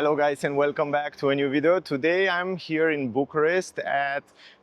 Hello guys and welcome back to a new video. Today I'm here in Bucharest at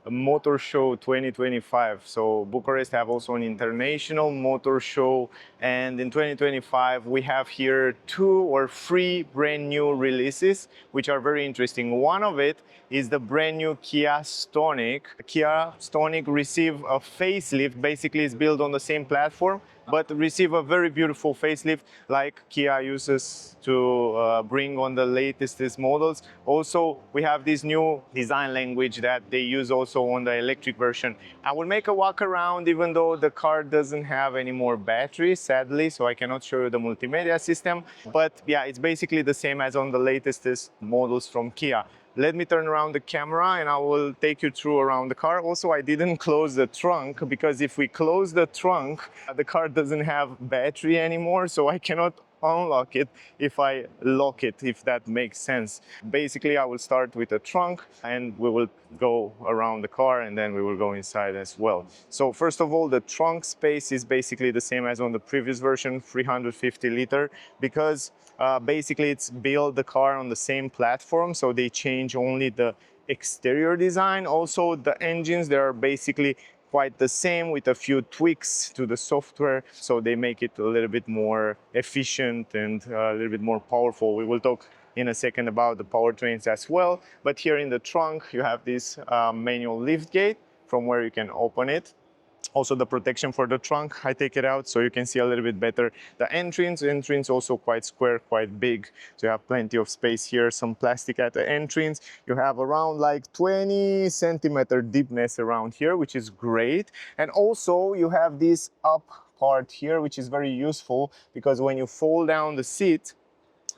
Motor Show 2025. So Bucharest have also an international motor show, and in 2025 we have here 2 or 3 brand new releases which are very interesting. One of it is the brand new Kia Stonic. Kia Stonic received a facelift. Basically it's built on the same platform but receive a very beautiful facelift like Kia uses to bring on the latest models. Also, we have this new design language that they use also on the electric version. I will make a walk around even though the car doesn't have any more battery, sadly, so I cannot show you the multimedia system. But yeah, it's basically the same as on the latest models from Kia. Let me turn around the camera and I will take you through around the car. Also, I didn't close the trunk because if we close the trunk, the car doesn't have battery anymore, so I cannot unlock it if I lock it, if that makes sense. Basically, I will start with the trunk and we will go around the car and then we will go inside as well. So first of all, the trunk space is basically the same as on the previous version, 350 liter, because basically it's built the car on the same platform, so they change only the exterior design. Also the engines, they are basically quite the same with a few tweaks to the software, so they make it a little bit more efficient and a little bit more powerful. We will talk in a second about the powertrains as well, but here in the trunk you have this manual lift gate from where you can open it. Also the protection for the trunk, I take it out so you can see a little bit better the entrance. Entrance also quite square, quite big, so you have plenty of space here. Some plastic at the entrance. You have around like 20 centimeter deepness around here, which is great. And also you have this up part here, which is very useful because when you fold down the seat,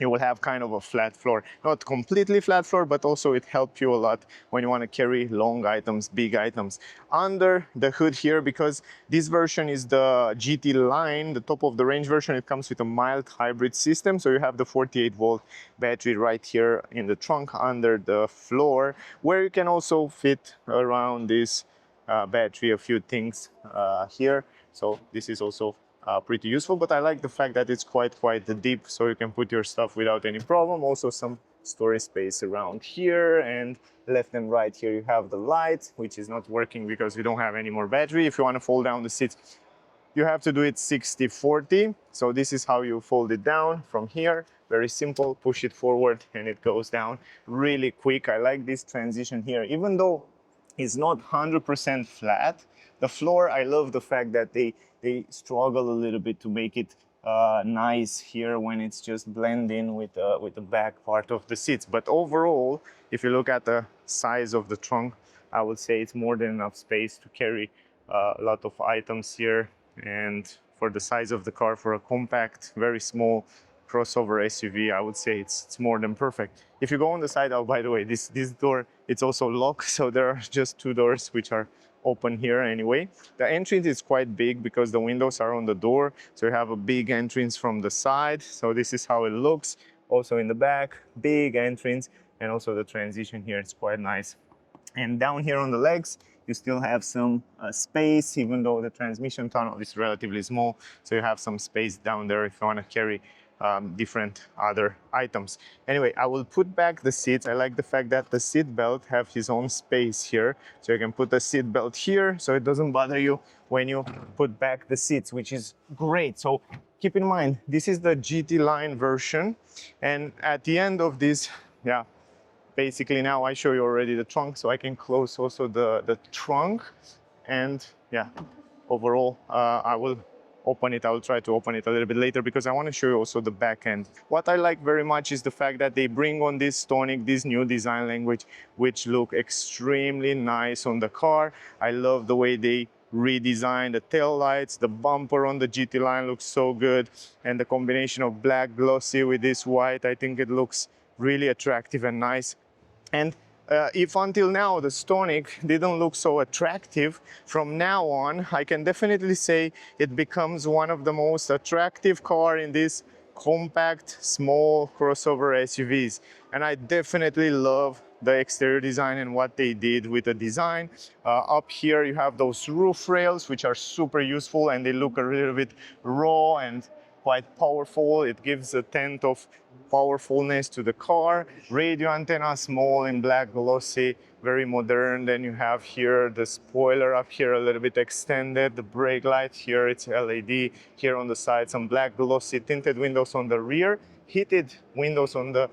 you will have kind of a flat floor. Not completely flat floor, but also it helps you a lot when you want to carry long items, big items. Under the hood here, because this version is the GT line, the top of the range version, it comes with a mild hybrid system. So you have the 48-volt battery right here in the trunk under the floor, where you can also fit around this battery a few things here. So this is also pretty useful, but I like the fact that it's quite deep, so you can put your stuff without any problem. Also some storage space around here, and left and right here you have the light, which is not working because we don't have any more battery. If you want to fold down the seats, you have to do it 60-40. So this is how you fold it down from here. Very simple, push it forward and it goes down really quick. I like this transition here, even though it's not 100% flat. The floor, I love the fact that they struggle a little bit to make it nice here when it's just blend in with the back part of the seats. But overall, if you look at the size of the trunk, I would say it's more than enough space to carry a lot of items here. And for the size of the car, for a compact, very small crossover SUV, I would say it's more than perfect. If you go on the side, oh, by the way, this door, it's also locked, so there are just 2 doors which are open here anyway. The entrance is quite big because the windows are on the door, so you have a big entrance from the side. So this is how it looks. Also in the back, big entrance, and also the transition here is quite nice. And down here on the legs, you still have some space, even though the transmission tunnel is relatively small. So you have some space down there if you want to carry different other items. Anyway, I will put back the seats. I like the fact that the seat belt have his own space here. So you can put the seat belt here so it doesn't bother you when you put back the seats, which is great. So keep in mind, this is the GT line version. And at the end of this, yeah, basically now I show you already the trunk, so I can close also the trunk. And yeah, overall, I will open it. I will try to open it a little bit later because I want to show you also the back end. What I like very much is the fact that they bring on this Stonic, this new design language, which look extremely nice on the car. I love the way they redesign the tail lights. The bumper on the GT line looks so good, and the combination of black glossy with this white, I think it looks really attractive and nice. And if until now the Stonic didn't look so attractive, from now on I can definitely say it becomes one of the most attractive car in this compact small crossover SUVs. And I definitely love the exterior design and what they did with the design. Up here you have those roof rails which are super useful and they look a little bit raw and quite powerful. It gives a tint of powerfulness to the car. Radio antenna, small in black, glossy, very modern. Then you have here the spoiler up here a little bit extended, the brake light here, it's LED. Here on the side, some black glossy tinted windows on the rear, heated windows on the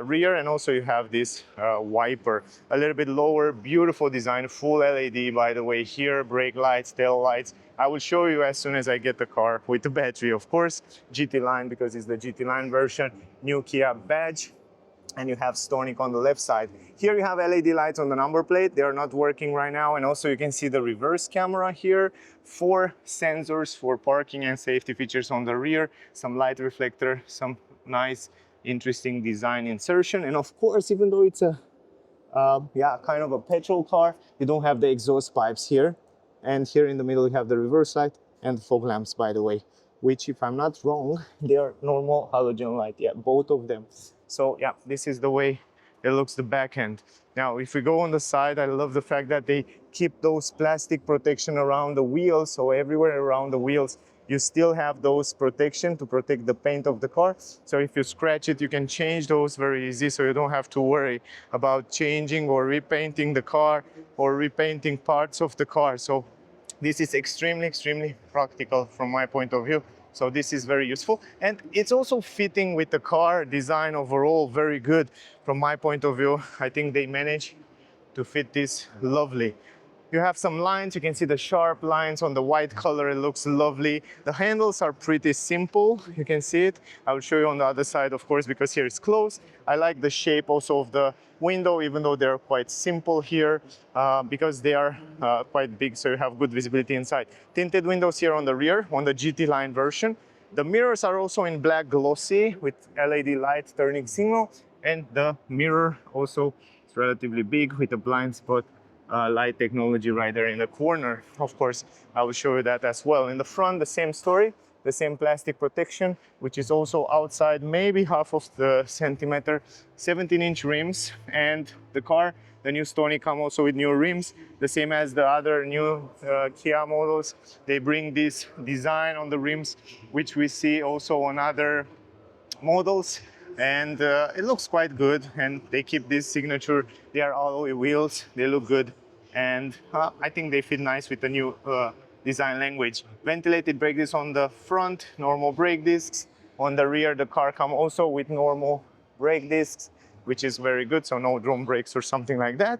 rear, and also you have this wiper a little bit lower. Beautiful design, full LED by the way here, brake lights, tail lights. I will show you as soon as I get the car with the battery, of course. GT line, because it's the GT line version. New Kia badge, and you have Stonic on the left side. Here you have LED lights on the number plate. They are not working right now, and also you can see the reverse camera here. 4 sensors for parking and safety features on the rear, some light reflector, some nice interesting design insertion. And of course, even though it's a kind of a petrol car, you don't have the exhaust pipes here. And here in the middle you have the reverse light and the fog lamps, by the way, which, if I'm not wrong, they are normal halogen light. Yeah, both of them. So yeah, this is the way it looks, the back end. Now if we go on the side, I love the fact that they keep those plastic protection around the wheels. So everywhere around the wheels you still have those protection to protect the paint of the car. So if you scratch it, you can change those very easy, so you don't have to worry about changing or repainting the car or repainting parts of the car. So this is extremely practical from my point of view. So this is very useful, and it's also fitting with the car design overall, very good from my point of view. I think they managed to fit this lovely. You have some lines, you can see the sharp lines on the white color, it looks lovely. The handles are pretty simple, you can see it. I will show you on the other side, of course, because here it's closed. I like the shape also of the window, even though they're quite simple here, because they are quite big, so you have good visibility inside. Tinted windows here on the rear, on the GT line version. The mirrors are also in black glossy with LED light turning signal, and the mirror also is relatively big with a blind spot light technology right there in the corner. Of course, I will show you that as well. In the front, the same story, the same plastic protection, which is also outside maybe half of the centimeter, 17-inch rims, and the car, the new Stonic, come also with new rims, the same as the other new Kia models. They bring this design on the rims, which we see also on other models, and it looks quite good, and they keep this signature. They are alloy wheels, they look good, and I think they fit nice with the new design language. Ventilated brake discs on the front, normal brake discs. On the rear, the car comes also with normal brake discs, which is very good, so no drum brakes or something like that.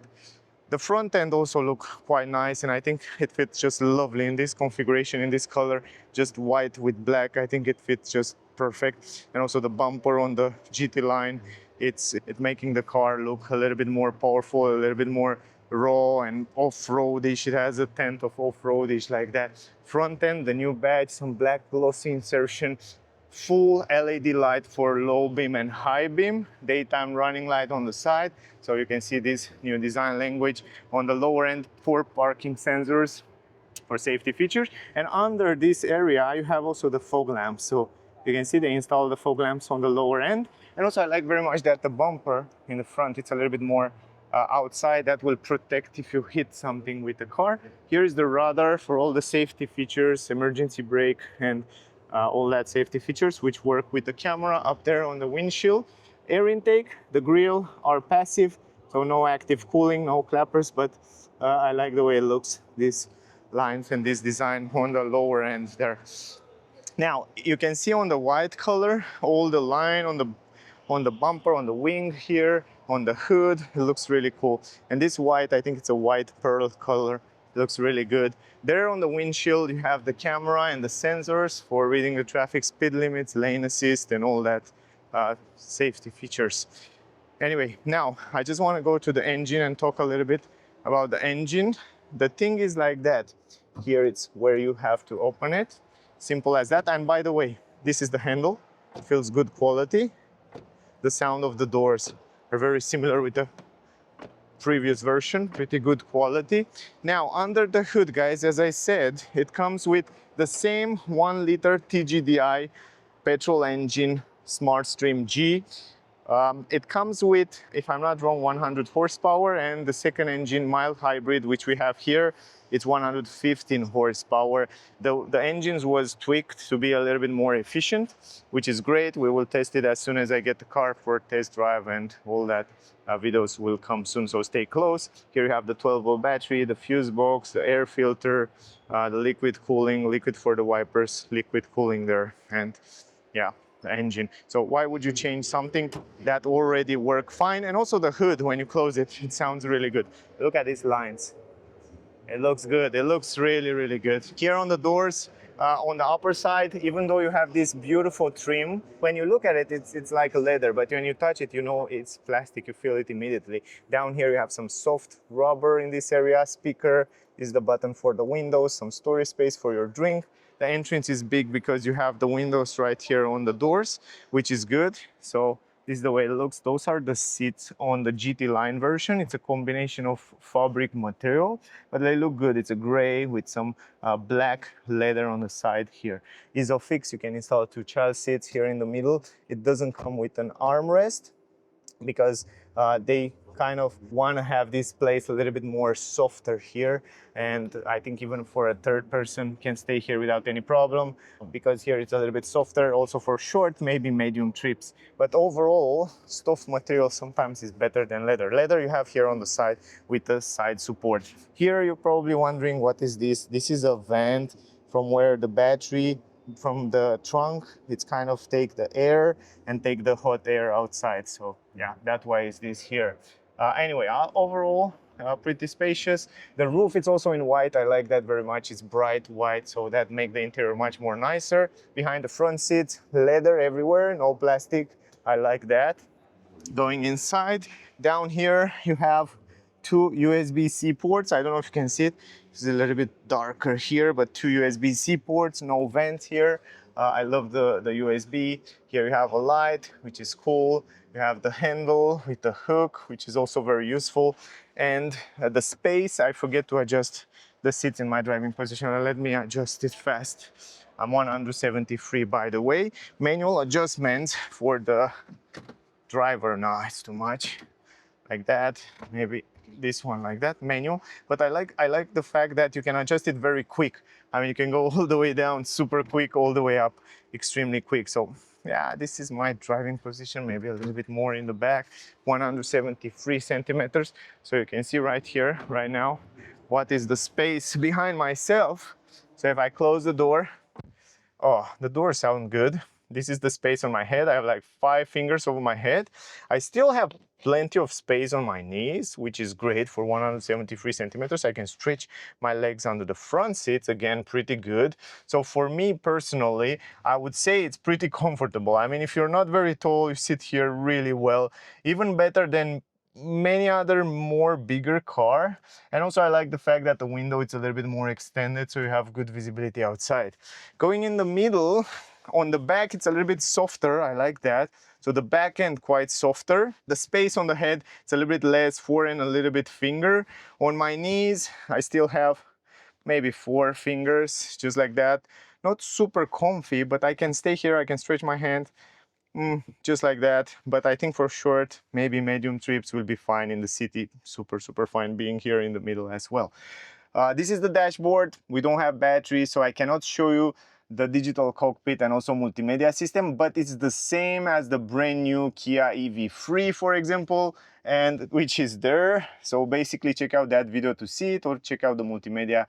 The front end also looks quite nice, and I think it fits just lovely in this configuration, in this color, just white with black. I think it fits just perfect. And also the bumper on the GT line, it's making the car look a little bit more powerful, a little bit more raw and off-roadish. It has a tint of off-roadish like that. Front end, the new badge, some black glossy insertion, full LED light for low beam and high beam, daytime running light on the side. So you can see this new design language. On the lower end, 4 parking sensors for safety features. And under this area, you have also the fog lamps. So you can see they install the fog lamps on the lower end. And also I like very much that the bumper in the front, it's a little bit more outside. That will protect if you hit something with the car. Here is the radar for all the safety features, emergency brake, and all that safety features, which work with the camera up there on the windshield. Air intake, the grille are passive, so no active cooling, no clappers, but I like the way it looks, these lines and this design on the lower end there. Now, you can see on the white color, all the line on the bumper, on the wing here, on the hood, it looks really cool. And this white, I think it's a white pearl color, it looks really good. There on the windshield, you have the camera and the sensors for reading the traffic speed limits, lane assist, and all that safety features. Anyway, now I just want to go to the engine and talk a little bit about the engine. The thing is like that. Here it's where you have to open it. Simple as that. And by the way, this is the handle. It feels good quality. The sound of the doors are very similar with the previous version, pretty good quality. Now, under the hood, guys, as I said, it comes with the same 1 liter TGDI petrol engine SmartStream G. It comes with, if I'm not wrong, 100 horsepower, and the second engine mild hybrid, which we have here, it's 115 horsepower. The engines was tweaked to be a little bit more efficient, which is great. We will test it as soon as I get the car for test drive, and all that videos will come soon, so stay close. Here you have the 12-volt battery, the fuse box, the air filter, the liquid cooling, liquid for the wipers, liquid cooling there, and yeah, the engine. So why would you change something that already work fine? And also the hood, when you close it, it sounds really good. Look at these lines. It looks good. It looks really, really good. Here on the doors, on the upper side, even though you have this beautiful trim, when you look at it, it's like a leather, but when you touch it, you know it's plastic. You feel it immediately. Down here, you have some soft rubber in this area. Speaker is the button for the windows, some storage space for your drink. The entrance is big because you have the windows right here on the doors, which is good. So this is the way it looks. Those are the seats on the GT line version. It's a combination of fabric material, but they look good. It's a gray with some black leather on the side here. Isofix, you can install 2 child seats here in the middle. It doesn't come with an armrest because they kind of want to have this place a little bit more softer here, and I think even for a third person can stay here without any problem, because here it's a little bit softer, also for short, maybe medium trips. But overall, soft material sometimes is better than leather. Leather you have here on the side with the side support. Here you're probably wondering, what is this? This is a vent from where the battery from the trunk, it's kind of take the air and take the hot air outside. So yeah, that's why is this here. Anyway, overall, pretty spacious. The roof is also in white. I like that very much. It's bright white, so that makes the interior much more nicer. Behind the front seats, leather everywhere, no plastic. I like that. Going inside, down here you have 2 USB-C ports. I don't know if you can see it. It's a little bit darker here, but 2 USB-C ports, no vent here. I love the USB. Here you have a light, which is cool. You have the handle with the hook, which is also very useful. And the space, I forget to adjust the seats in my driving position. Let me adjust it fast. I'm 173, by the way. Manual adjustments for the driver. No, it's too much. Like that, maybe this one like that, manual. But I like the fact that you can adjust it very quick. I mean, you can go all the way down super quick, all the way up extremely quick. So yeah, this is my driving position, maybe a little bit more in the back, 173 centimeters. So you can see right here, right now, what is the space behind myself. So if I close the door, oh, the doors sound good. This is the space on my head. I have like 5 fingers over my head. I still have plenty of space on my knees, which is great for 173 centimeters. I can stretch my legs under the front seats, again, pretty good. So for me personally, I would say it's pretty comfortable. I mean, if you're not very tall, you sit here really well, even better than many other more bigger car. And also I like the fact that the window is a little bit more extended, so you have good visibility outside. Going in the middle, on the back it's a little bit softer. I like that. So the back end quite softer. The space on the head, it's a little bit less, 4 and a little bit finger. On my knees I still have maybe 4 fingers, just like that. Not super comfy, but I can stay here, I can stretch my hand just like that. But I think for short, maybe medium trips will be fine in the city. Super fine being here in the middle as well. This is the dashboard. We don't have battery, so I cannot show you the digital cockpit and also multimedia system, but it's the same as the brand new Kia EV3, for example, and which is there. So basically check out that video to see it, or check out the multimedia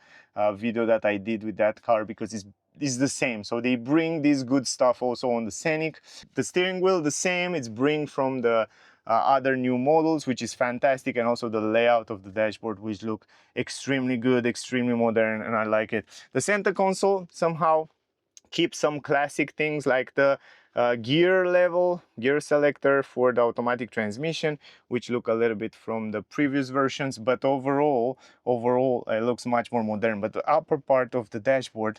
video that I did with that car, because it's the same. So they bring this good stuff also on the Scenic. The steering wheel the same, it's bring from the other new models, which is fantastic, and also the layout of the dashboard, which look extremely good, extremely modern, and I like it. The center console somehow keep some classic things like the gear level, gear selector for the automatic transmission, which look a little bit from the previous versions, but overall it looks much more modern. But the upper part of the dashboard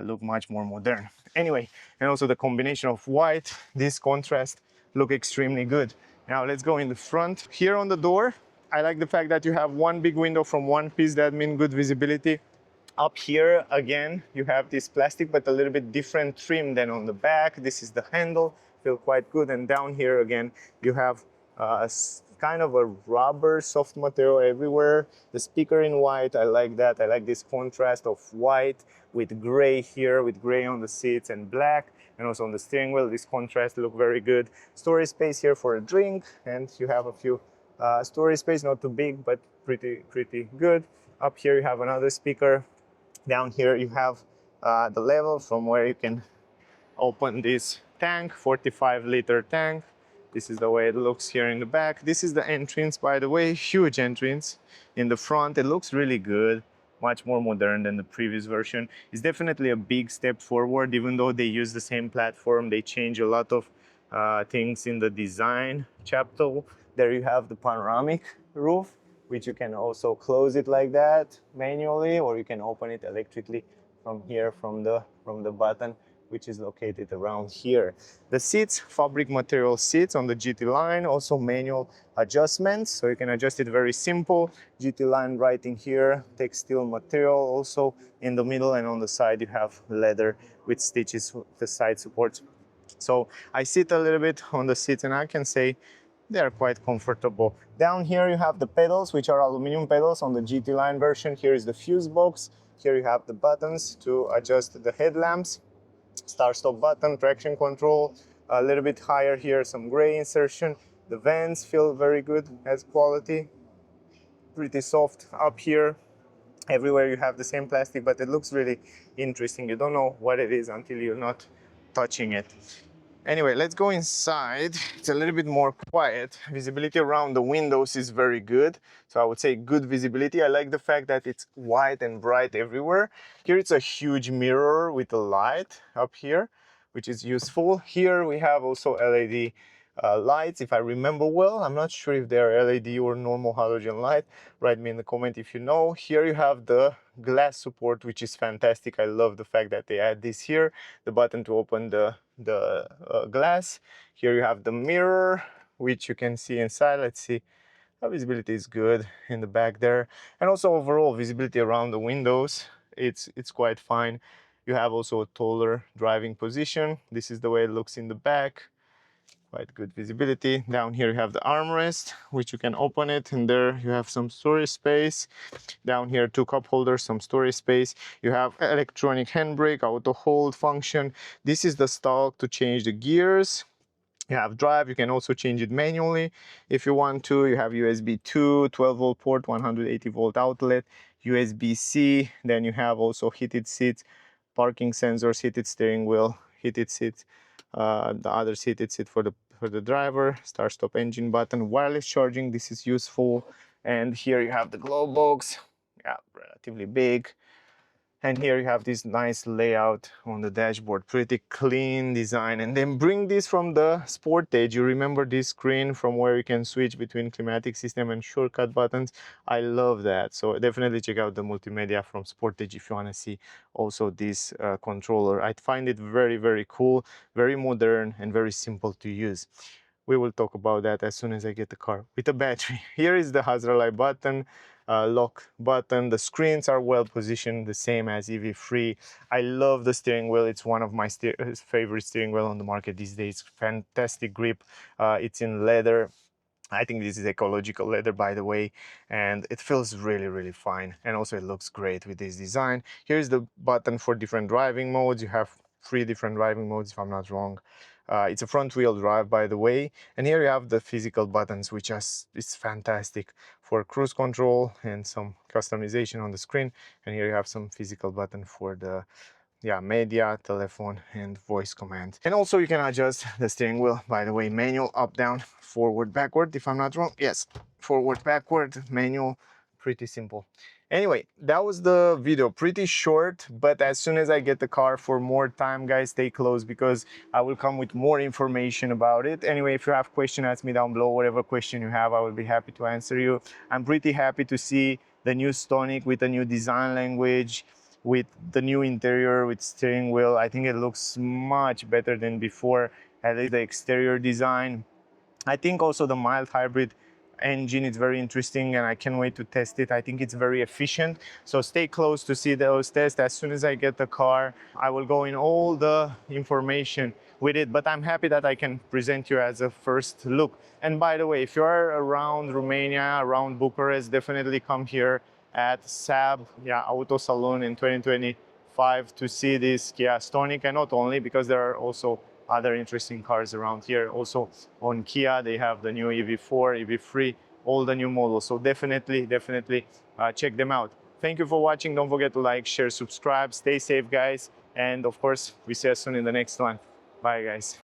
look much more modern. Anyway, and also the combination of white, this contrast look extremely good. Now let's go in the front. Here on the door, I like the fact that you have one big window from one piece. That means good visibility. Up here, again, you have this plastic, but a little bit different trim than on the back. This is the handle feel quite good. And down here again, you have kind of a rubber soft material everywhere. The speaker in white, I like that. I like this contrast of white with gray here, with gray on the seats and black, and also on the steering wheel. This contrast look very good. Storage space here for a drink, and you have a few storage space, not too big, but pretty good. Up here you have another speaker. Down here you have the level from where you can open this tank, 45-liter tank. This is the way it looks here in the back. This is the entrance, by the way, huge entrance in the front. It looks really good, much more modern than the previous version. It's definitely a big step forward, even though they use the same platform. They change a lot of things in the design chapter. There you have the panoramic roof, which you can also close it like that manually, or you can open it electrically from here, from the button, which is located around here. The seats, fabric material seats on the GT line, also manual adjustments, so you can adjust it very simple. GT line writing here, textile material also in the middle, and on the side you have leather with stitches, the side supports. So I sit a little bit on the seats and I can say they are quite comfortable. Down here you have the pedals, which are aluminum pedals on the GT line version. Here is the fuse box. Here you have the buttons to adjust the headlamps, start-stop button, traction control. A little bit higher here, some gray insertion. The vents feel very good as quality, pretty soft up here. Everywhere you have the same plastic, but it looks really interesting. You don't know what it is until you're not touching it. Anyway, let's go inside. It's a little bit more quiet. Visibility around the windows is very good. So I would say good visibility. I like the fact that it's white and bright everywhere. Here it's a huge mirror with a light up here, which is useful. Here we have also LED lights, if I remember well. I'm not sure if they're LED or normal halogen light. Write me in the comment if you know. Here you have the glass support, which is fantastic. I love the fact that they add this here. The button to open the glass. Here you have the mirror, which you can see inside. Let's see. Visibility is good in the back there, and also overall visibility around the windows, it's quite fine. You have also a taller driving position. This is the way it looks in the back. Quite good visibility. Down here you have the armrest, which you can open it, and there you have some storage space. Down here, two cup holders, some storage space. You have electronic handbrake, auto hold function. This is the stalk to change the gears. You have drive, you can also change it manually if you want to. You have USB 2, 12-volt port, 180-volt outlet, USB-C. Then you have also heated seats, parking sensors, heated steering wheel, heated seats, the other heated seat for the driver, start-stop engine button, wireless charging. This is useful. And here you have the glove box, yeah, relatively big. And here you have this nice layout on the dashboard, pretty clean design. And then bring this from the Sportage. You remember this screen from where you can switch between climatic system and shortcut buttons. I love that. So definitely check out the multimedia from Sportage if you want to see also this controller. I find it very cool, very modern, and very simple to use. We will talk about that as soon as I get the car with a battery. Here is the hazard light button, lock button. The screens are well positioned, the same as EV3. I love the steering wheel. It's one of my favorite steering wheel on the market these days. Fantastic grip. It's in leather. I think this is ecological leather, by the way, and it feels really fine. And also it looks great with this design. Here's the button for different driving modes. You have 3 different driving modes, if I'm not wrong. It's a front wheel drive, by the way. And here you have the physical buttons, which is fantastic for cruise control and some customization on the screen. And here you have some physical button for the media, telephone, and voice command. And also you can adjust the steering wheel, by the way, manual, up, down, forward, backward, if I'm not wrong. Yes, forward, backward, manual, pretty simple. Anyway, that was the video, pretty short, but as soon as I get the car for more time, guys, stay close because I will come with more information about it. Anyway, if you have questions, ask me down below. Whatever question you have, I will be happy to answer you. I'm pretty happy to see the new Stonic with a new design language, with the new interior, with steering wheel. I think it looks much better than before, at least the exterior design. I think also the mild hybrid engine is very interesting and I can't wait to test it. I think it's very efficient. So stay close to see those tests. As soon as I get the car, I will go in all the information with it, but I'm happy that I can present you as a first look. And by the way, if you are around Romania, around Bucharest, definitely come here at SAB, Auto Salon in 2025 to see this Kia Stonic, and not only, because there are also other interesting cars around here. Also on Kia, they have the new EV4, EV3, all the new models. So definitely check them out. Thank you for watching. Don't forget to like, share, subscribe. Stay safe, guys. And of course, we see you soon in the next one. Bye, guys.